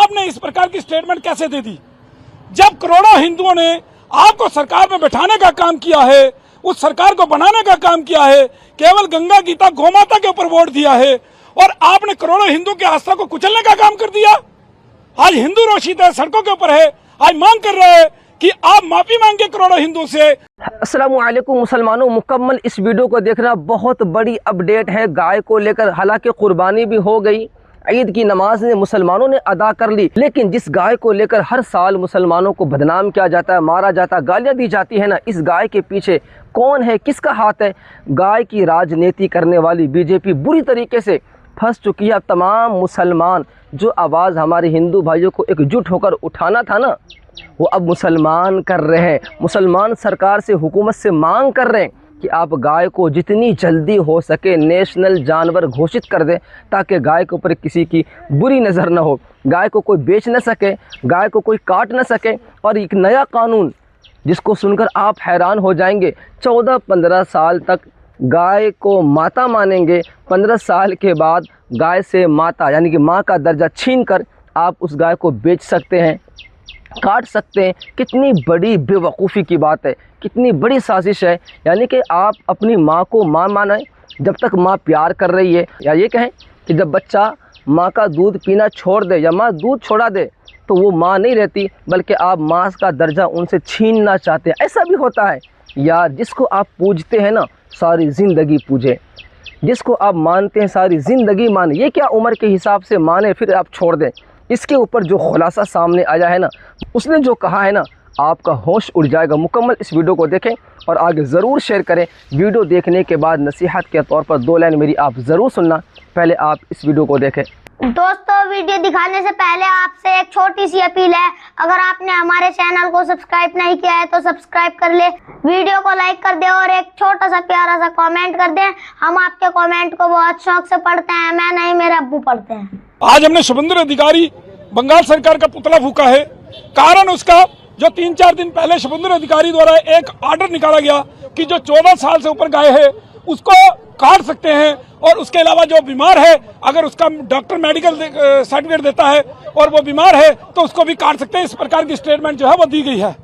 आपने इस प्रकार की स्टेटमेंट कैसे दे दी? जब करोड़ों हिंदुओं ने आपको सरकार में बैठाने का काम किया है, उस सरकार को बनाने का काम किया है, केवल गंगा गीता गौमाता के ऊपर वोट दिया है और आपने करोड़ों हिंदू की आस्था को कुचलने का काम कर दिया। आज हिंदू रोषित है, सड़कों के ऊपर है, आज मांग कर रहे हैं कि आप माफी मांगे करोड़ों हिंदू से। अस्सलामुअलैकुम मुसलमानों, मुकम्मल इस वीडियो को देखना। बहुत बड़ी अपडेट है गाय को लेकर। हालांकि कुर्बानी भी हो गई, ईद की नमाज ने मुसलमानों ने अदा कर ली, लेकिन जिस गाय को लेकर हर साल मुसलमानों को बदनाम किया जाता है, मारा जाता है, गालियां दी जाती है ना, इस गाय के पीछे कौन है, किसका हाथ है? गाय की राजनीति करने वाली बीजेपी बुरी तरीके से फंस चुकी है। अब तमाम मुसलमान जो आवाज़ हमारे हिंदू भाइयों को एकजुट होकर उठाना था ना, वो अब मुसलमान कर रहे हैं। मुसलमान सरकार से, हुकूमत से मांग कर रहे हैं कि आप गाय को जितनी जल्दी हो सके नेशनल जानवर घोषित कर दें, ताकि गाय के ऊपर किसी की बुरी नज़र न हो, गाय को कोई बेच न सके, गाय को कोई काट न सके। और एक नया कानून जिसको सुनकर आप हैरान हो जाएंगे, 14-15 साल तक गाय को माता मानेंगे, 15 साल के बाद गाय से माता यानी कि माँ का दर्जा छीनकर आप उस गाय को बेच सकते हैं, काट सकते हैं। कितनी बड़ी बेवकूफ़ी की बात है, कितनी बड़ी साजिश है। यानी कि आप अपनी माँ को माँ मानें जब तक माँ प्यार कर रही है, या ये कहें कि जब बच्चा माँ का दूध पीना छोड़ दे या माँ दूध छोड़ा दे तो वो माँ नहीं रहती, बल्कि आप माँ का दर्जा उनसे छीनना चाहते हैं। ऐसा भी होता है यार। जिसको आप पूजते हैं ना, सारी ज़िंदगी पूजे, जिसको आप मानते हैं सारी ज़िंदगी माने। ये क्या उम्र के हिसाब से माने फिर आप छोड़ दें? इसके ऊपर जो खुलासा सामने आया है ना, उसने जो कहा है ना, आपका होश उड़ जाएगा। मुकम्मल इस वीडियो को देखें और आगे ज़रूर शेयर करें। वीडियो देखने के बाद नसीहत के तौर पर 2 लाइन मेरी आप ज़रूर सुनना। पहले आप इस वीडियो को देखें। दोस्तों, वीडियो दिखाने से पहले आपसे एक छोटी सी अपील है। अगर आपने हमारे चैनल को सब्सक्राइब नहीं किया है तो सब्सक्राइब कर ले, वीडियो को लाइक कर दे और एक छोटा सा प्यारा सा कमेंट कर दें। हम आपके कमेंट को बहुत शौक से पढ़ते हैं। मैं नहीं, मेरे अब्बू पढ़ते हैं। आज हमने शुभेंद्र अधिकारी बंगाल सरकार का पुतला फूका है। कारण उसका जो 3-4 दिन पहले शुभेंद्र अधिकारी द्वारा एक ऑर्डर निकाला गया कि जो 14 साल से ऊपर गाय है उसको काट सकते हैं, और उसके अलावा जो बीमार है अगर उसका डॉक्टर मेडिकल सर्टिफिकेट देता है और वो बीमार है तो उसको भी काट सकते हैं। इस प्रकार की स्टेटमेंट जो है वो दी गई है।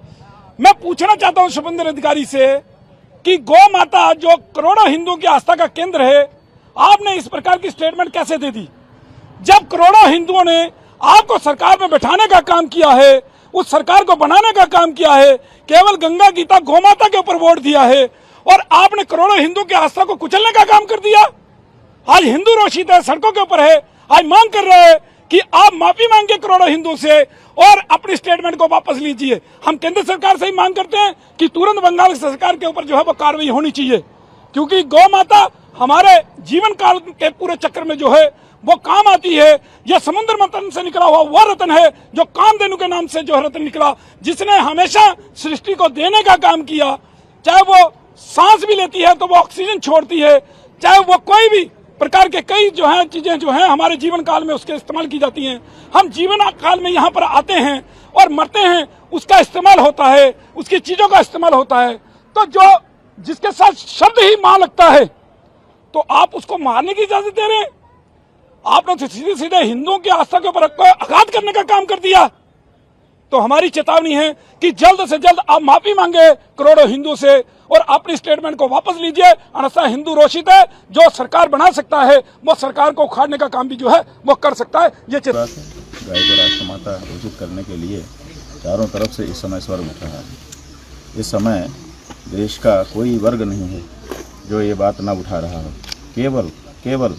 मैं पूछना चाहता हूं शुभेंद्र अधिकारी से कि गौ माता जो करोड़ों हिंदुओं की आस्था का केंद्र है, आपने इस प्रकार की स्टेटमेंट कैसे दे दी? जब करोड़ों हिंदुओं ने आपको सरकार में बैठाने का काम किया है, उस सरकार को बनाने का काम किया है, केवल गंगा गीता गौमाता के ऊपर वोट दिया है और आपने करोड़ों हिंदू की आस्था को कुचलने का काम कर दिया। आज हिंदू रोषित है, सड़कों के ऊपर है, आज मांग कर रहे हैं कि आप माफी मांगे करोड़ों हिंदू से और अपनी स्टेटमेंट को वापस लीजिए। हम केंद्र सरकार से ही मांग करते हैं कि तुरंत बंगाल सरकार के ऊपर जो है वो कार्रवाई होनी चाहिए, क्योंकि गौ माता हमारे जीवन काल के पूरे चक्र में जो है वो काम आती है। यह समुद्र मंथन से निकला हुआ वह रत्न है जो कामधेनु के नाम से जो रत्न निकला, जिसने हमेशा सृष्टि को देने का काम किया। चाहे वो सांस भी लेती है तो वो ऑक्सीजन छोड़ती है, चाहे वो कोई भी प्रकार के कई जो है चीजें जो है हमारे जीवन काल में उसके इस्तेमाल की जाती हैं। हम जीवन काल में यहाँ पर आते हैं और मरते हैं, उसका इस्तेमाल होता है, उसकी चीजों का इस्तेमाल होता है। तो जो जिसके साथ शब्द ही मां लगता है तो आप उसको मारने की इजाजत दे रहे हैं। आपने तो सीधे सीधे हिंदुओं की आस्था के ऊपर आघात करने का काम कर दिया। तो हमारी चेतावनी है कि जल्द से जल्द आप माफी मांगे करोड़ों हिंदू से और अपनी स्टेटमेंट को वापस लीजिए। अन्यथा हिंदू रोषित है, जो सरकार बना सकता है वो सरकार को उखाड़ने का काम भी जो है वो कर सकता है। ये गाय को राष्ट्रमाता घोषित करने के लिए चारों तरफ से इस समय स्वर उठ रहा है। इस समय देश का कोई वर्ग नहीं है जो ये बात ना उठा रहा हो। केवल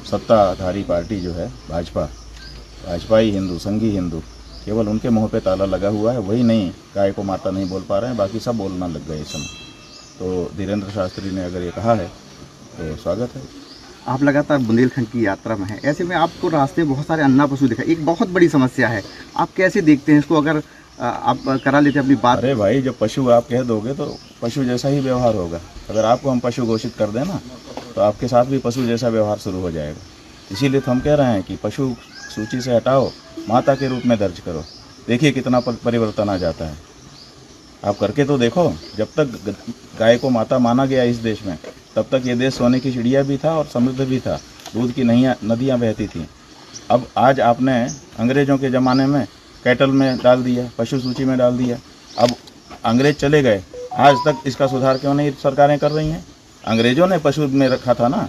सत्ताधारी पार्टी जो है भाजपा ही हिंदू, संघी हिंदू, केवल उनके मुंह पे ताला लगा हुआ है। वही नहीं, गाय को माता नहीं बोल पा रहे हैं, बाकी सब बोलना लग गए इस समय। तो धीरेन्द्र शास्त्री ने अगर ये कहा है तो स्वागत है। आप लगातार बुंदेलखंड की यात्रा में हैं, ऐसे में आपको रास्ते में बहुत सारे अन्ना पशु दिखा, एक बहुत बड़ी समस्या है। आप कैसे देखते हैं इसको? अगर आप करा लेते अपनी बात। अरे भाई, जब पशु आप कह दोगे तो पशु जैसा ही व्यवहार होगा। अगर आपको हम पशु घोषित कर दें ना तो आपके साथ भी पशु जैसा व्यवहार शुरू हो जाएगा। इसीलिए तो हम कह रहे हैं कि पशु सूची से हटाओ, माता के रूप में दर्ज करो। देखिए कितना परिवर्तन आ जाता है। आप करके तो देखो। जब तक गाय को माता माना गया इस देश में, तब तक ये देश सोने की चिड़िया भी था और समृद्ध भी था। दूध की नदियाँ बहती थीं। अब आज आपने अंग्रेज़ों के ज़माने में कैटल में डाल दिया, पशु सूची में डाल दिया। अब अंग्रेज चले गए, आज तक इसका सुधार क्यों नहीं सरकारें कर रही हैं? अंग्रेज़ों ने पशु में रखा था ना।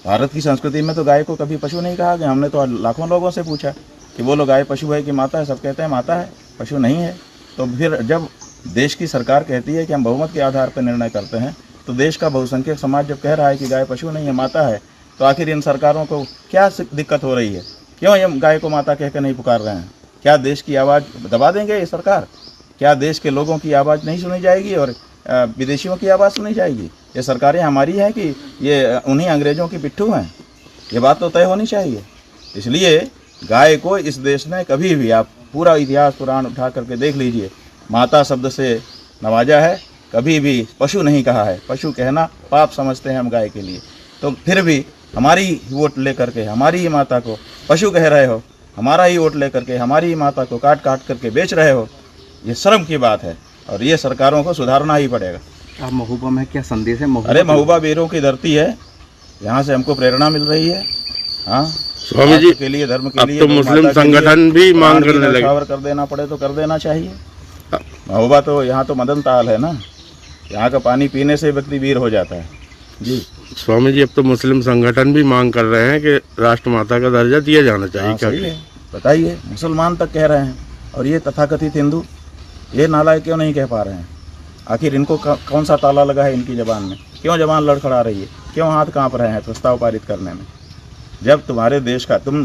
भारत की संस्कृति में तो गाय को कभी पशु नहीं कहा गया। हमने तो लाखों लोगों से पूछा कि बोलो गाय पशु है कि माता है, सब कहते हैं माता है, पशु नहीं है। तो फिर जब देश की सरकार कहती है कि हम बहुमत के आधार पर निर्णय करते हैं, तो देश का बहुसंख्यक समाज जब कह रहा है कि गाय पशु नहीं है माता है, तो आखिर इन सरकारों को क्या दिक्कत हो रही है? क्यों ये गाय को माता कहकर नहीं पुकार रहे हैं? क्या देश की आवाज़ दबा देंगे ये सरकार? क्या देश के लोगों की आवाज़ नहीं सुनी जाएगी और विदेशियों की आवाज़ सुनी जाएगी? ये सरकारें हमारी हैं कि ये उन्हीं अंग्रेज़ों की पिट्ठू हैं? ये बात तो तय होनी चाहिए। इसलिए गाय को इस देश ने कभी भी, आप पूरा इतिहास पुराण उठा करके देख लीजिए, माता शब्द से नवाजा है, कभी भी पशु नहीं कहा है। पशु कहना पाप समझते हैं हम गाय के लिए। तो फिर भी हमारी ही वोट लेकर के हमारी ही माता को पशु कह रहे हो, हमारा ही वोट लेकर के हमारी ही माता को काट काट करके बेच रहे हो। ये शर्म की बात है और ये सरकारों को सुधारना ही पड़ेगा। आप महोबा में क्या संदेश है? अरे महोबा वीरों की धरती है, यहाँ से हमको प्रेरणा मिल रही है। हाँ स्वामी जी के लिए, धर्म के अब लिए, तो मुस्लिम संगठन भी मांग करने लगे, कर देना पड़े तो कर देना चाहिए। महोबा तो यहाँ तो मदन ताल है ना, यहाँ का पानी पीने से व्यक्ति वीर हो जाता है जी। स्वामी जी अब तो मुस्लिम संगठन भी मांग कर रहे हैं कि राष्ट्रमाता का दर्जा दिया जाना चाहिए। हाँ, क्या सही है, बताइए। मुसलमान तक कह रहे हैं और ये तथाकथित हिंदू ये नालायक क्यों नहीं कह पा रहे हैं? आखिर इनको कौन सा ताला लगा है इनकी ज़बान में? क्यों ज़बान लड़खड़ा रही है? क्यों हाथ कांप रहे हैं प्रस्ताव पारित करने में? जब तुम्हारे देश का, तुम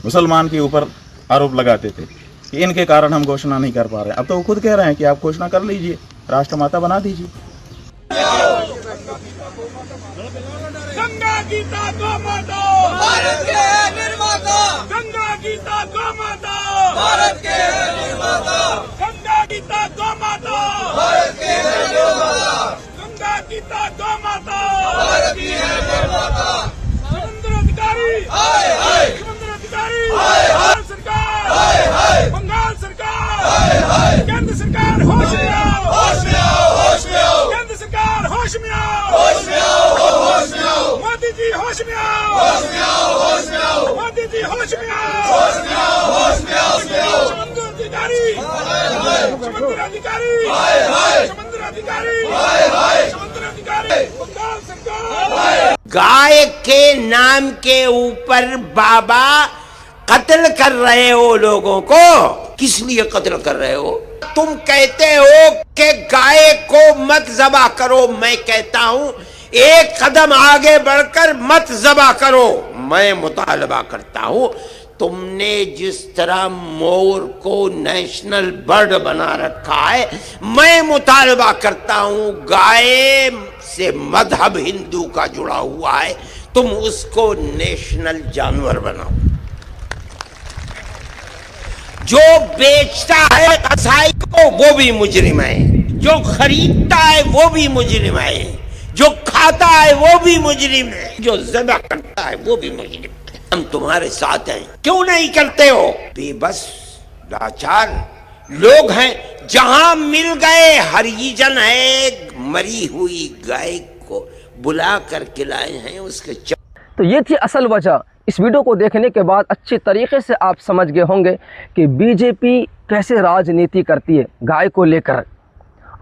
मुसलमान के ऊपर आरोप लगाते थे कि इनके कारण हम घोषणा नहीं कर पा रहे, अब तो वो खुद कह रहे हैं कि आप घोषणा कर लीजिए, राष्ट्रमाता बना दीजिए। गंगा गीता गौ माता भारत के निर्माता, गंगा गीता गौ माता भारत के निर्माता, गंगा गीता गौ माता भारत के निर्माता, गंगा गीता गौ माता भारत की निर्माता। समुद्र अधिकारी हाय हाय, समुद्र अधिकारी हाय हाय, सरकार हाय हाय, बंगाल सरकार हाय हाय, केंद्र सरकार होश में आओ, होश में आओ, होश में आओ, केंद्र सरकार होश में आओ, होश में आओ, होश में आओ, मोदी जी होश में आओ, होश में आओ, होश में आओ, मोदी जी होश में आओ, होश में आओ, होश में आओ, समुद्र अधिकारी हाय हाय, समुद्र अधिकारी हाय हाय, समुद्र अधिकारी हाय हाय, समुद्र अधिकारी, बंगाल सरकार। गाय के नाम के ऊपर बाबा कत्ल कर रहे हो लोगों को। किस लिए कत्ल कर रहे हो? तुम कहते हो कि गाय को मत ज़बा करो, मैं कहता हूं एक कदम आगे बढ़कर मत ज़बा करो। मैं मुतालबा करता हूं, तुमने जिस तरह मोर को नेशनल बर्ड बना रखा है, मैं मुतालबा करता हूं गाय से मजहब हिंदू का जुड़ा हुआ है, तुम उसको नेशनल जानवर बनाओ। जो बेचता है कसाई को वो भी मुजरिम है, जो खरीदता है वो भी मुजरिम है, जो खाता है वो भी मुजरिम है, जो ज़िबा करता है वो भी मुजरिम है। हम तुम्हारे साथ हैं, क्यों नहीं करते हो? बेबस लाचार लोग हैं। जहां मिल गए हरिजन है, मरी हुई गाय को बुला कर के लाए हैं उसके। तो ये थी असल वजह। इस वीडियो को देखने के बाद अच्छे तरीके से आप समझ गए होंगे कि बीजेपी कैसे राजनीति करती है गाय को लेकर,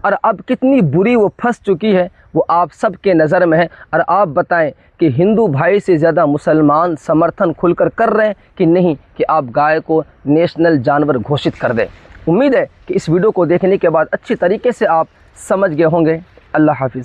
और अब कितनी बुरी वो फंस चुकी है वो आप सबके नज़र में है। और आप बताएं कि हिंदू भाई से ज़्यादा मुसलमान समर्थन खुलकर कर रहे हैं कि नहीं कि आप गाय को नेशनल जानवर घोषित कर दें। उम्मीद है कि इस वीडियो को देखने के बाद अच्छी तरीके से आप समझ गए होंगे। अल्लाह हाफिज़।